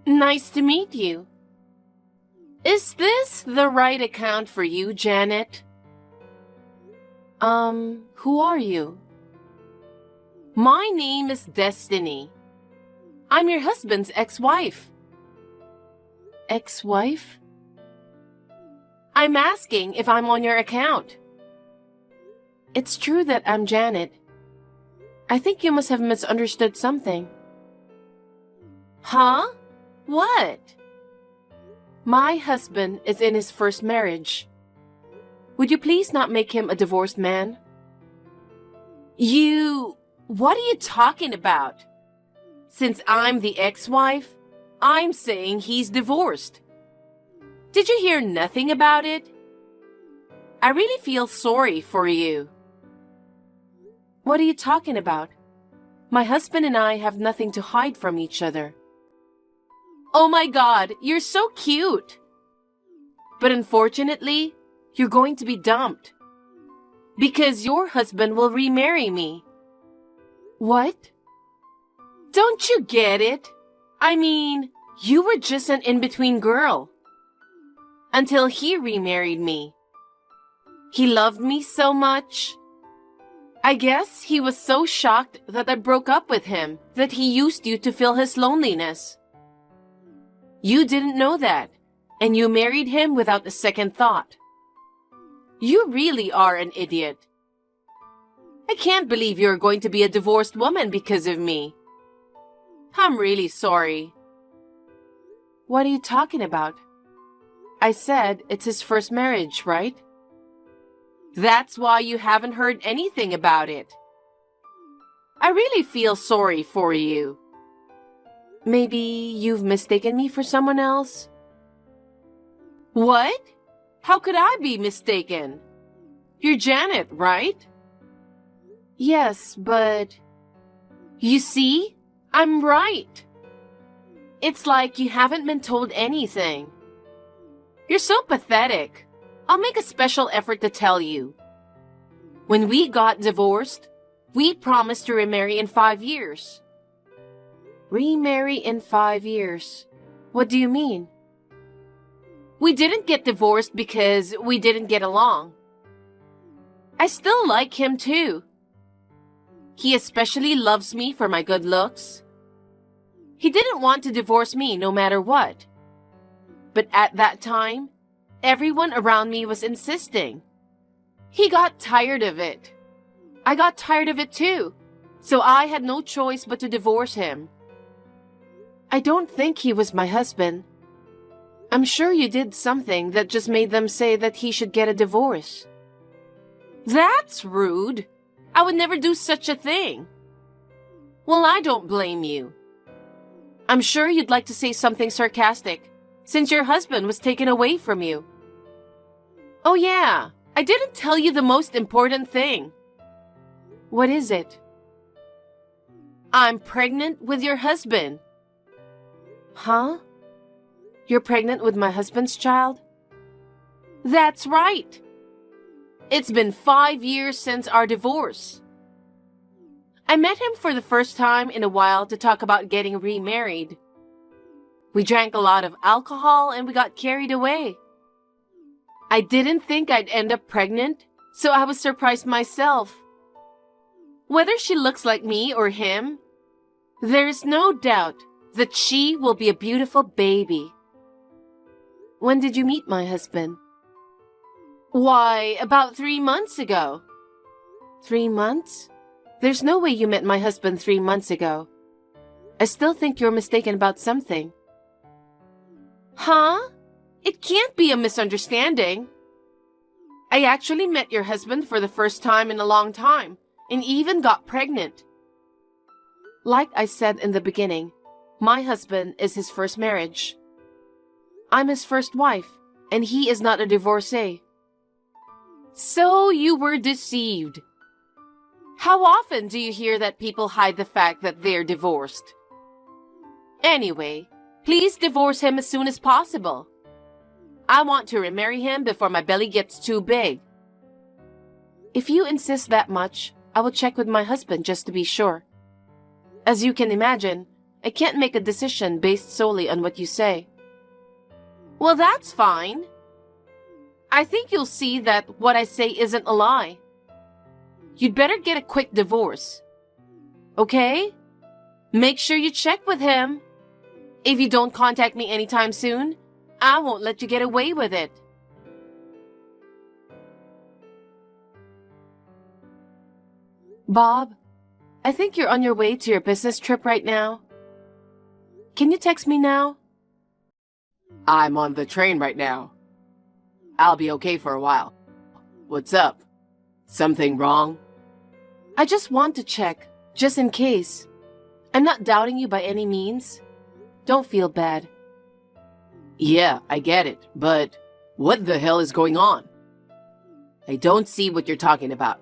Nice to meet you. Is this the right account for you, Janet? Who are you? My name is Destiny. I'm your husband's ex-wife. Ex-wife? I'm asking if I'm on your account. It's true that I'm Janet. I think you must have misunderstood something. Huh? What? My husband is in his first marriage. Would you please not make him a divorced man? What are you talking about? Since I'm the ex-wife, I'm saying he's divorced. Did you hear nothing about it? I really feel sorry for you. What are you talking about? My husband and I have nothing to hide from each other. Oh my God, you're so cute. But unfortunately, you're going to be dumped. Because your husband will remarry me. What? Don't you get it? I mean, you were just an in-between girl. Until he remarried me. He loved me so much. I guess he was so shocked that I broke up with him that he used you to fill his loneliness. You didn't know that, and you married him without a second thought. You really are an idiot. I can't believe you're going to be a divorced woman because of me. I'm really sorry. What are you talking about? I said it's his first marriage, right? That's why you haven't heard anything about it. I really feel sorry for you. Maybe you've mistaken me for someone else? What? How could I be mistaken? You're Janet, right? Yes, but... You see? I'm right. It's like you haven't been told anything. You're so pathetic. I'll make a special effort to tell you. When we got divorced, we promised to remarry in 5 years. Remarry in 5 years? What do you mean? We didn't get divorced because we didn't get along. I still like him too. He especially loves me for my good looks. He didn't want to divorce me no matter what. But at that time, everyone around me was insisting. He got tired of it. I got tired of it too, so I had no choice but to divorce him. I don't think he was my husband. I'm sure you did something that just made them say that he should get a divorce. That's rude. I would never do such a thing. Well, I don't blame you. I'm sure you'd like to say something sarcastic, since your husband was taken away from you. Oh yeah, I didn't tell you the most important thing. What is it? I'm pregnant with your husband. Huh? You're pregnant with my husband's child? That's right. It's been 5 years since our divorce. I met him for the first time in a while to talk about getting remarried. We drank a lot of alcohol and we got carried away. I didn't think I'd end up pregnant, so I was surprised myself. Whether she looks like me or him, there's no doubt that she will be a beautiful baby. When did you meet my husband? Why, about 3 months ago. 3 months? There's no way you met my husband 3 months ago. I still think you're mistaken about something. Huh? It can't be a misunderstanding. I actually met your husband for the first time in a long time, and even got pregnant. Like I said in the beginning, my husband is his first marriage. I'm his first wife, and he is not a divorcee. So you were deceived. How often do you hear that people hide the fact that they're divorced? Anyway, please divorce him as soon as possible. I want to remarry him before my belly gets too big. If you insist that much, I will check with my husband just to be sure. As you can imagine, I can't make a decision based solely on what you say. Well, that's fine. I think you'll see that what I say isn't a lie. You'd better get a quick divorce. Okay? Make sure you check with him. If you don't contact me anytime soon, I won't let you get away with it. Bob, I think you're on your way to your business trip right now. Can you text me now? I'm on the train right now. I'll be okay for a while. What's up? Something wrong? I just want to check, just in case. I'm not doubting you by any means. Don't feel bad. Yeah, I get it, but what the hell is going on? I don't see what you're talking about.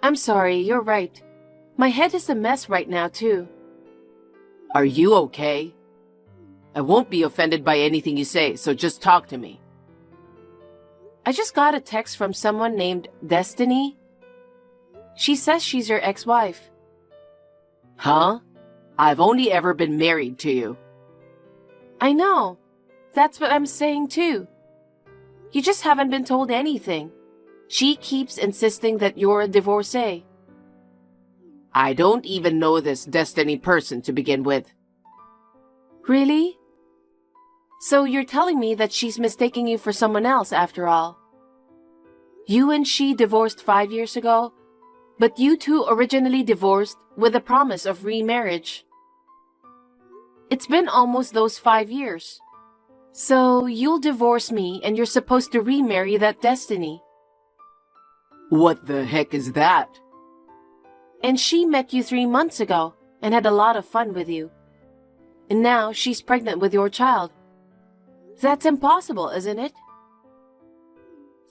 I'm sorry, you're right. My head is a mess right now, too. Are you okay? I won't be offended by anything you say, so just talk to me. I just got a text from someone named Destiny. She says she's your ex-wife. Huh? I've only ever been married to you. I know. That's what I'm saying too. You just haven't been told anything. She keeps insisting that you're a divorcee. I don't even know this Destiny person to begin with. Really? So you're telling me that she's mistaking you for someone else after all? You and she divorced 5 years ago, but you two originally divorced with a promise of remarriage. It's been almost those 5 years. So you'll divorce me and you're supposed to remarry that Destiny. What the heck is that? And she met you 3 months ago and had a lot of fun with you. And now she's pregnant with your child. That's impossible, isn't it?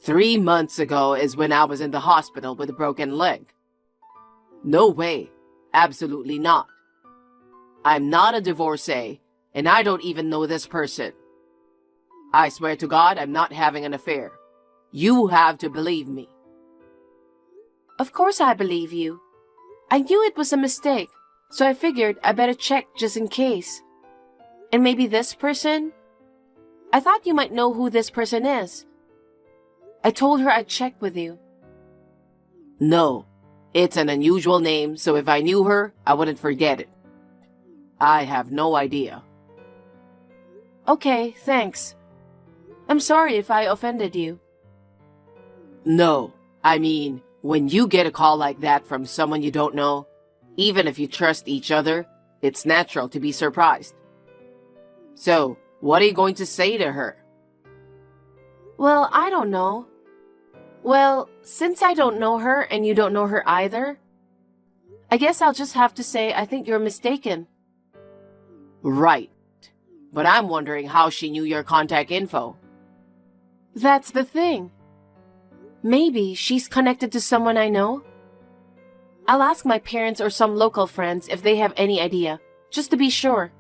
3 months ago is when I was in the hospital with a broken leg. No way. Absolutely not. I'm not a divorcee, and I don't even know this person. I swear to God I'm not having an affair. You have to believe me. Of course I believe you. I knew it was a mistake, so I figured I better check just in case. And maybe this person? I thought you might know who this person is. I told her I'd check with you. No, it's an unusual name, so if I knew her, I wouldn't forget it. I have no idea. Okay, thanks. I'm sorry if I offended you. No, I mean, when you get a call like that from someone you don't know, even if you trust each other, it's natural to be surprised. So, what are you going to say to her? Well, I don't know. Well, since I don't know her and you don't know her either, I guess I'll just have to say I think you're mistaken. Right. But I'm wondering how she knew your contact info. That's the thing. Maybe she's connected to someone I know. I'll ask my parents or some local friends if they have any idea, just to be sure.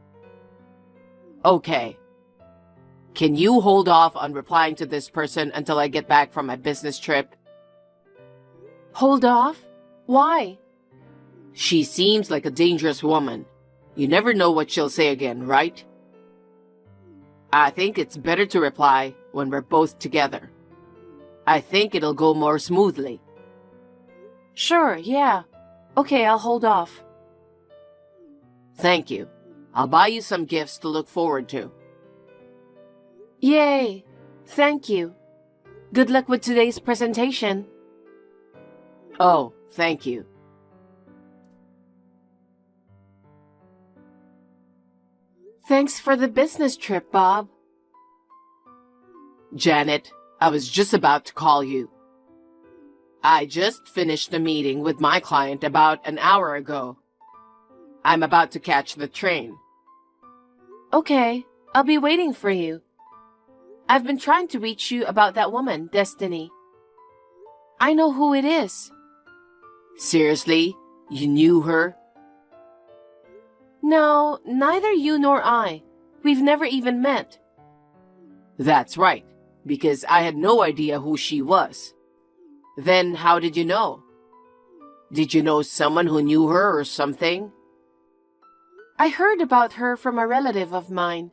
Okay. Can you hold off on replying to this person until I get back from my business trip? Hold off? Why? She seems like a dangerous woman. You never know what she'll say again, right? I think it's better to reply when we're both together. I think it'll go more smoothly. Sure, yeah. Okay, I'll hold off. Thank you. I'll buy you some gifts to look forward to. Yay! Thank you. Good luck with today's presentation. Oh, thank you. Thanks for the business trip, Bob. Janet, I was just about to call you. I just finished a meeting with my client about an hour ago. I'm about to catch the train. Okay, I'll be waiting for you. I've been trying to reach you about that woman, Destiny. I know who it is. Seriously? You knew her? No, neither you nor I. We've never even met. That's right, because I had no idea who she was. Then how did you know? Did you know someone who knew her or something? I heard about her from a relative of mine.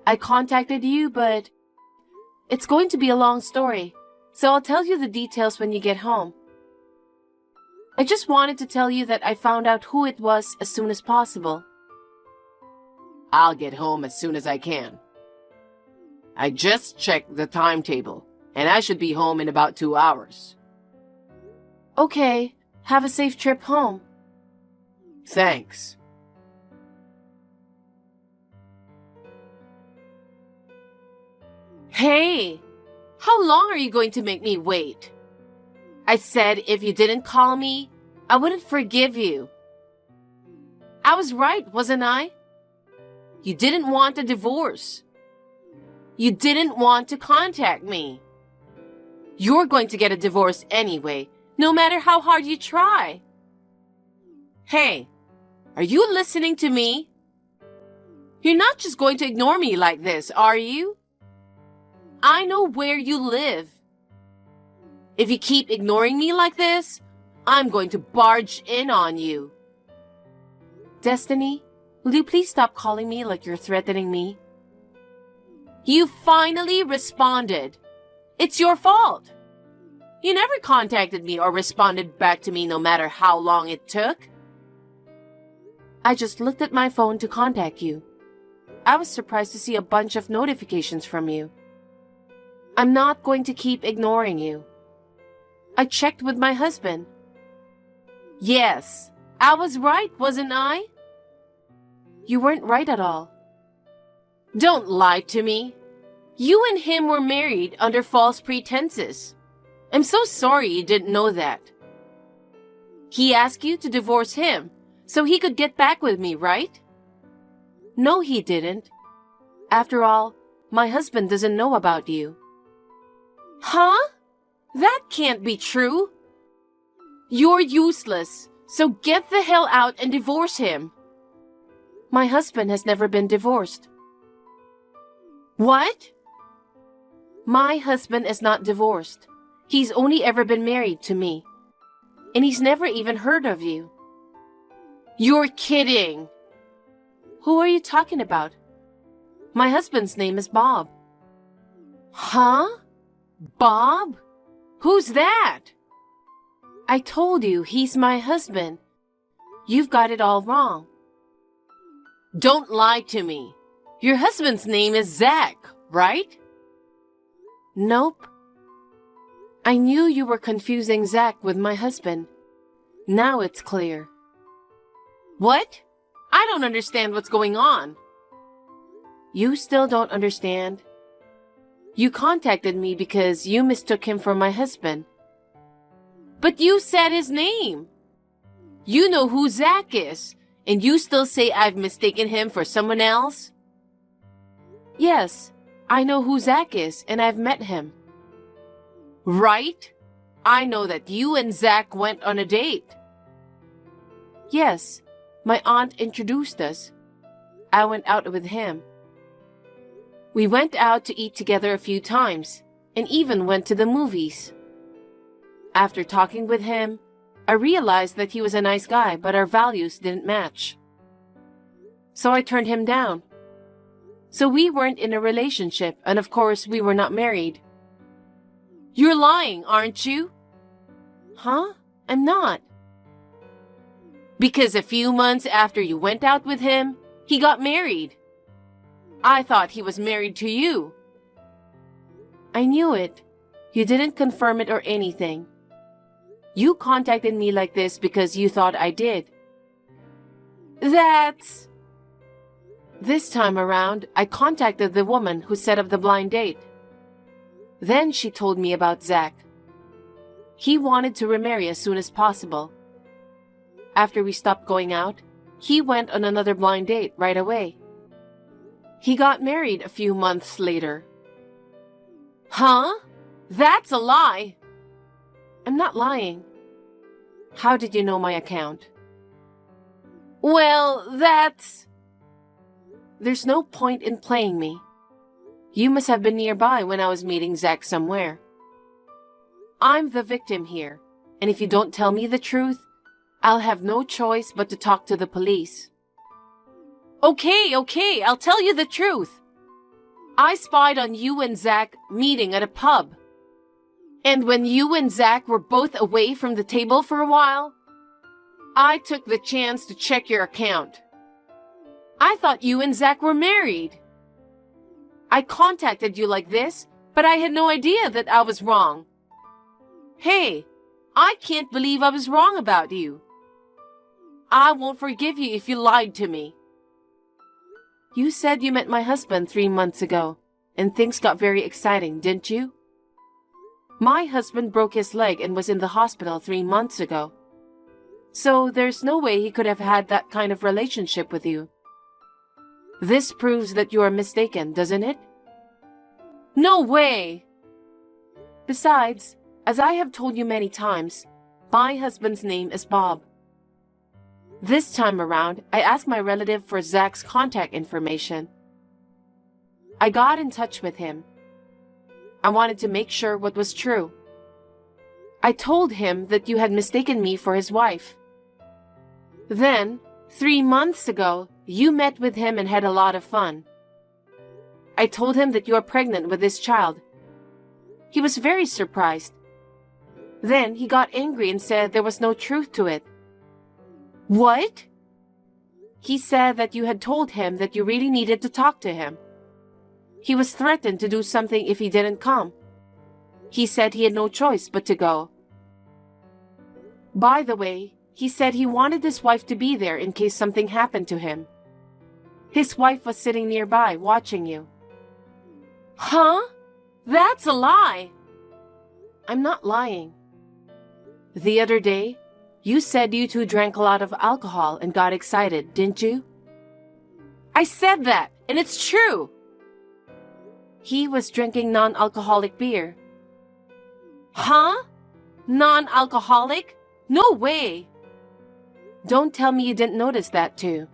I contacted you, but it's going to be a long story, so I'll tell you the details when you get home. I just wanted to tell you that I found out who it was as soon as possible. I'll get home as soon as I can. I just checked the timetable, and I should be home in about 2 hours. Okay, have a safe trip home. Thanks. Hey, how long are you going to make me wait? I said if you didn't call me, I wouldn't forgive you. I was right, wasn't I? You didn't want a divorce. You didn't want to contact me. You're going to get a divorce anyway, no matter how hard you try. Hey, are you listening to me? You're not just going to ignore me like this, are you? I know where you live. If you keep ignoring me like this, I'm going to barge in on you. Destiny, will you please stop calling me like you're threatening me? You finally responded. It's your fault. You never contacted me or responded back to me no matter how long it took. I just looked at my phone to contact you. I was surprised to see a bunch of notifications from you. I'm not going to keep ignoring you. I checked with my husband. Yes, I was right, wasn't I? You weren't right at all. Don't lie to me. You and him were married under false pretenses. I'm so sorry you didn't know that. He asked you to divorce him so he could get back with me, right? No, he didn't. After all, my husband doesn't know about you. Huh? That can't be true. You're useless, so get the hell out and divorce him. My husband has never been divorced. What? My husband is not divorced. He's only ever been married to me. And he's never even heard of you. You're kidding. Who are you talking about? My husband's name is Bob. Huh? Bob? Who's that? I told you he's my husband. You've got it all wrong. Don't lie to me. Your husband's name is Zach, right? Nope. I knew you were confusing Zach with my husband. Now it's clear. What? I don't understand what's going on. You still don't understand? You contacted me because you mistook him for my husband. But you said his name. You know who Zach is, and you still say I've mistaken him for someone else? Yes, I know who Zach is, and I've met him. Right? I know that you and Zach went on a date. Yes, my aunt introduced us. I went out with him. We went out to eat together a few times, and even went to the movies. After talking with him, I realized that he was a nice guy, but our values didn't match. So I turned him down. So we weren't in a relationship, and of course we were not married. You're lying, aren't you? Huh? I'm not. Because a few months after you went out with him, he got married. I thought he was married to you. I knew it. You didn't confirm it or anything. You contacted me like this because you thought I did. That's... This time around, I contacted the woman who set up the blind date. Then she told me about Zach. He wanted to remarry as soon as possible. After we stopped going out, he went on another blind date right away. He got married a few months later. Huh? That's a lie. I'm not lying. How did you know my account? Well, that's... There's no point in playing me. You must have been nearby when I was meeting Zach somewhere. I'm the victim here, and if you don't tell me the truth, I'll have no choice but to talk to the police. Okay, I'll tell you the truth. I spied on you and Zach meeting at a pub. And when you and Zach were both away from the table for a while, I took the chance to check your account. I thought you and Zach were married. I contacted you like this, but I had no idea that I was wrong. Hey, I can't believe I was wrong about you. I won't forgive you if you lied to me. You said you met my husband 3 months ago, and things got very exciting, didn't you? My husband broke his leg and was in the hospital 3 months ago. So there's no way he could have had that kind of relationship with you. This proves that you are mistaken, doesn't it? No way! Besides, as I have told you many times, my husband's name is Bob. This time around, I asked my relative for Zach's contact information. I got in touch with him. I wanted to make sure what was true. I told him that you had mistaken me for his wife. Then, 3 months ago, you met with him and had a lot of fun. I told him that you are pregnant with this child. He was very surprised. Then he got angry and said there was no truth to it. What? He said that you had told him that you really needed to talk to him. He was threatened to do something if he didn't come. He said he had no choice but to go. By the way, he said he wanted his wife to be there in case something happened to him. His wife was sitting nearby watching you. Huh? That's a lie. I'm not lying. The other day, you said you two drank a lot of alcohol and got excited, didn't you? I said that, and it's true. He was drinking non-alcoholic beer. Huh? Non-alcoholic? No way. Don't tell me you didn't notice that too.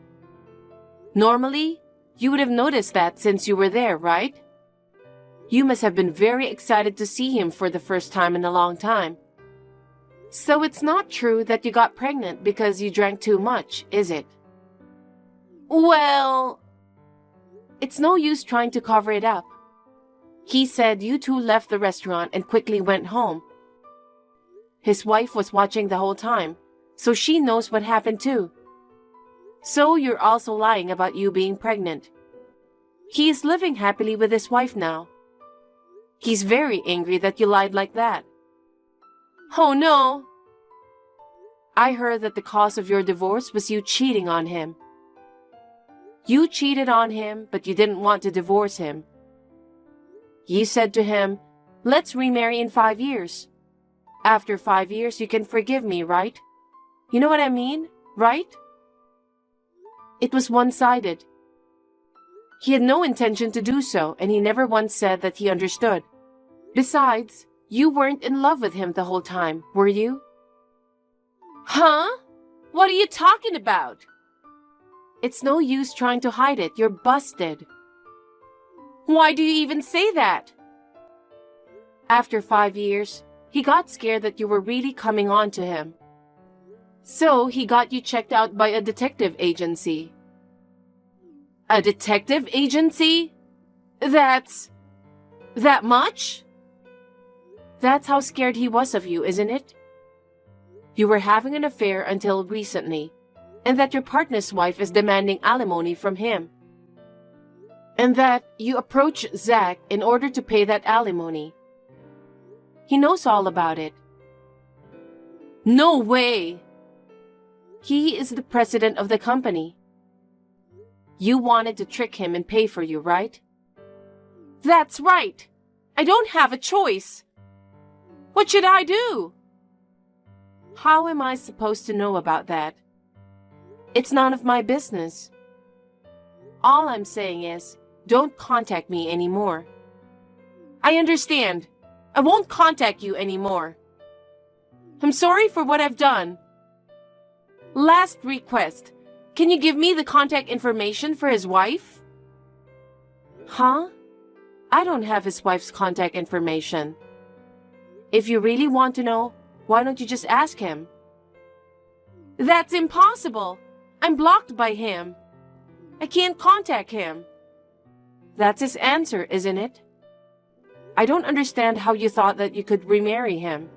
Normally, you would have noticed that since you were there, right? You must have been very excited to see him for the first time in a long time. So it's not true that you got pregnant because you drank too much, is it? Well, it's no use trying to cover it up. He said you two left the restaurant and quickly went home. His wife was watching the whole time, so she knows what happened too. So you're also lying about you being pregnant. He is living happily with his wife now. He's very angry that you lied like that. Oh no! I heard that the cause of your divorce was you cheating on him. You cheated on him, but you didn't want to divorce him. You said to him, let's remarry in 5 years. After 5 years, you can forgive me, right? You know what I mean, right? It was one-sided. He had no intention to do so, and he never once said that he understood. Besides, you weren't in love with him the whole time, were you? Huh? What are you talking about? It's no use trying to hide it. You're busted. Why do you even say that? After 5 years, he got scared that you were really coming on to him. So he got you checked out by a detective agency. A detective agency? That's that much? That's how scared he was of you, isn't it? You were having an affair until recently, and that your partner's wife is demanding alimony from him. And that you approach Zach in order to pay that alimony. He knows all about it. No way! He is the president of the company. You wanted to trick him and pay for you, right? That's right! I don't have a choice! What should I do? How am I supposed to know about that? It's none of my business. All I'm saying is, don't contact me anymore. I understand. I won't contact you anymore. I'm sorry for what I've done. Last request. Can you give me the contact information for his wife? Huh? I don't have his wife's contact information. If you really want to know, why don't you just ask him? That's impossible. I'm blocked by him. I can't contact him. That's his answer, isn't it? I don't understand how you thought that you could remarry him.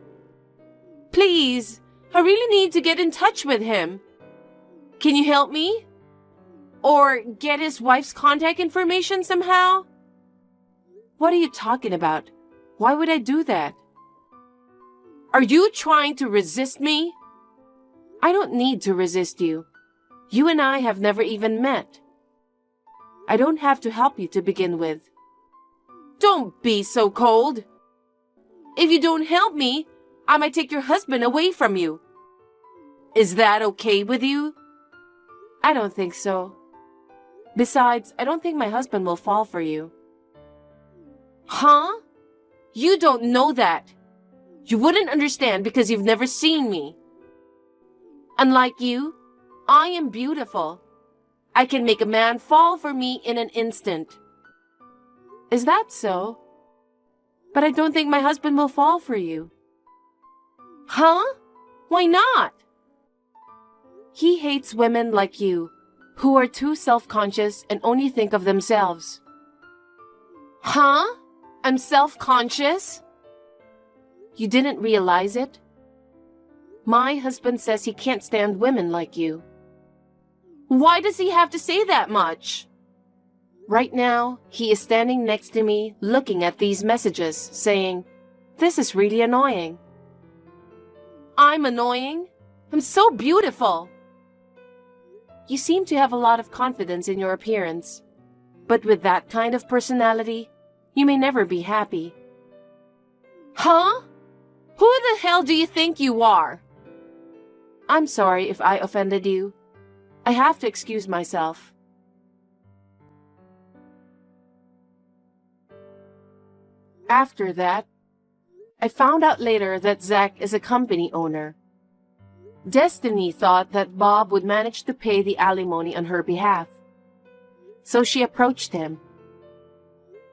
Please, I really need to get in touch with him. Can you help me? Or get his wife's contact information somehow? What are you talking about? Why would I do that? Are you trying to resist me? I don't need to resist you. You and I have never even met. I don't have to help you to begin with. Don't be so cold. If you don't help me, I might take your husband away from you. Is that okay with you? I don't think so. Besides, I don't think my husband will fall for you. Huh? You don't know that. You wouldn't understand because you've never seen me. Unlike you, I am beautiful. I can make a man fall for me in an instant. Is that so? But I don't think my husband will fall for you. Huh? Why not? He hates women like you, who are too self-conscious and only think of themselves. Huh? I'm self-conscious? You didn't realize it? My husband says he can't stand women like you. Why does he have to say that much? Right now, he is standing next to me looking at these messages, saying, "This is really annoying." I'm annoying? I'm so beautiful. You seem to have a lot of confidence in your appearance. But with that kind of personality, you may never be happy. Huh? Who the hell do you think you are? I'm sorry if I offended you. I have to excuse myself. After that, I found out later that Zach is a company owner. Destiny thought that Bob would manage to pay the alimony on her behalf. So she approached him.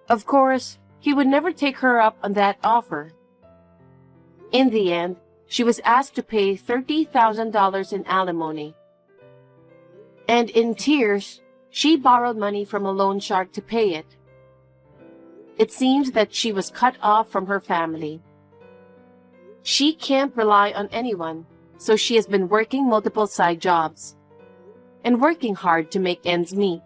Of course, he would never take her up on that offer. In the end, she was asked to pay $30,000 in alimony. And in tears, she borrowed money from a loan shark to pay it. It seems that she was cut off from her family. She can't rely on anyone, so she has been working multiple side jobs and working hard to make ends meet.